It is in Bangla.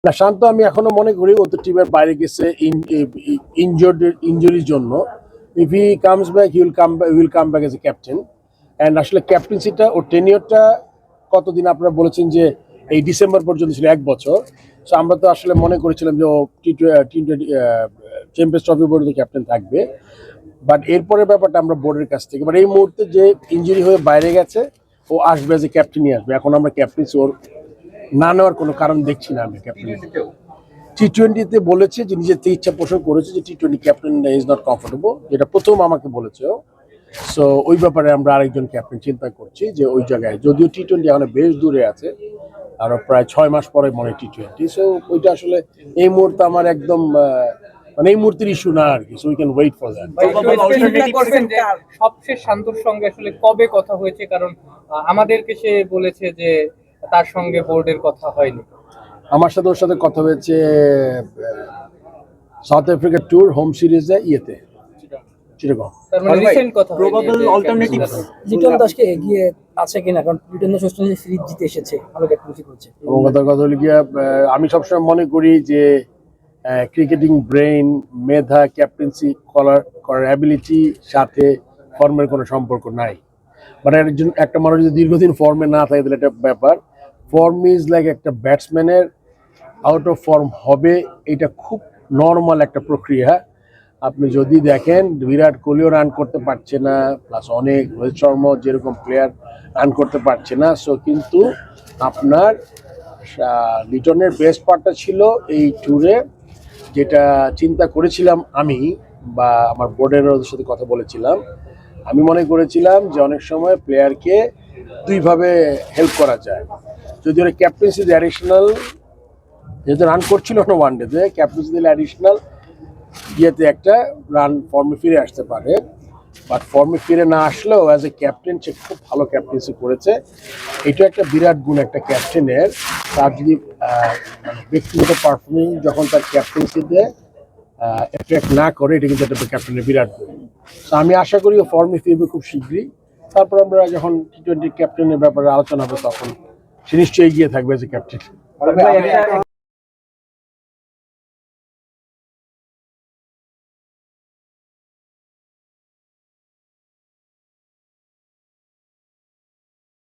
না, শান্ত আমি এখনো মনে করি ও তো টিমের বাইরে গেছে ইনজুরির জন্য। If he comes back he will come back as a captain. And আসলে ক্যাপ্টেন্সিটা ওর টেনিয়রটা কতদিন আপনারা বলেছেন যে এই ডিসেম্বর পর্যন্ত ছিল 1 বছর। সো আমরা তো আসলে মনে করেছিলাম যে ও টি20 চ্যাম্পিয়ন্স ট্রফি পর্যন্ত ক্যাপ্টেন থাকবে। বাট এরপরের ব্যাপারটা আমরা বোর্ডের কাছ থেকে, বাট এই মুহূর্তে যে ইনজুরি হয়ে বাইরে গেছে ও আসবে এজ এ ক্যাপ্টেনই আসবে। এখন আমরা ক্যাপ্টেন্সি ওর না নেওয়ার কোনো কারণ দেখছি না আমি। টি20তে বলেছে যে নিজের থেকে ইচ্ছা পোষণ করেছে যে T20 captain is not comfortable, যেটা প্রথম আমাকে বলেছে। সো ওই ব্যাপারে আমরা আরেকজন ক্যাপ্টেন চিন্তা করছি যে ওই জায়গায়, যদিও টি20 এখন বেশ দূরে আছে, আরো প্রায় 6 মাস পরে মনে টি20। সো ওইটা আসলে এই মুহূর্তে আমার একদম মানে এই মুহূর্তের ইস্যু না আর কি। So we can wait for that. সবশেষ শান্তর সঙ্গে আসলে কবে কথা হয়েছে? কারণ আমাদেরকে সে বলেছে যে তার সঙ্গে বোর্ডের কথা হয়নি। আমার সাথে ওর সাথে কথা হয়েছে সাউথ আফ্রিকা ট্যুর হোম সিরিজে ইয়েতে চিটাগং। তার মানে রিসেন্ট কথা প্রবাবল অল্টারনেটিভস লিটন দাসকে এগিয়ে আছে কিনা, কারণ Liton Das West Indies series জিতে এসেছে, ভালো ক্যাপ্টেন্সি করছে। এবং কথা হলো গিয়া আমি সবসময় মনে করি যে ক্রিকেটিং ব্রেইন, মেধা, ক্যাপ্টেন্সি করার অ্যাবিলিটি সাথে ফর্মের কোনো সম্পর্ক নাই। মানে একটা মানুষ যদি দীর্ঘদিন ফর্মে না থাকে তাহলে একটা ব্যাপার। ফর্ম ইজ লাইক একটা ব্যাটসম্যানের আউট অফ ফর্ম হবে, এটা খুব নর্মাল একটা প্রক্রিয়া। আপনি যদি দেখেন বিরাট কোহলিও রান করতে পারছে না, প্লাস অনেক রোহিত শর্মা যেরকম প্লেয়ার রান করতে পারছে না। সো কিন্তু আপনার লিটনের বেস্ট পার্টটা ছিল এই ট্যুরে, যেটা চিন্তা করেছিলাম আমি বা আমার বোর্ডের সাথে কথা বলেছিলাম। আমি মনে করেছিলাম যে অনেক সময় প্লেয়ারকে দুইভাবে হেল্প করা যায়। যদি ওরা ক্যাপ্টেন্সি অ্যাডিশনাল, যেহেতু রান করছিল না ওয়ানডেতে, ক্যাপ্টেন্সি দিলে অ্যাডিশনাল ইয়েতে একটা রান ফর্মে ফিরে আসতে পারে। বাট ফর্মে ফিরে না আসলেও অ্যাজ এ ক্যাপ্টেন সে খুব ভালো ক্যাপ্টেন্সি করেছে। এটা একটা বিরাট গুণ একটা ক্যাপ্টেনের। তার যদি ব্যক্তিগত পারফরমেন্স যখন তার ক্যাপ্টেন্সিতে এফেক্ট না করে, এটা কিন্তু একটা ক্যাপ্টেনের বিরাট গুণ। তো আমি আশা করি ও ফর্মে ফিরবে খুব শীঘ্রই। তারপর আমরা যখন টি20 ক্যাপ্টেনের ব্যাপারে আলোচনা হবে তখন সে নিশ্চয়ই এগিয়ে থাকবে এজ এ ক্যাপ্টেন।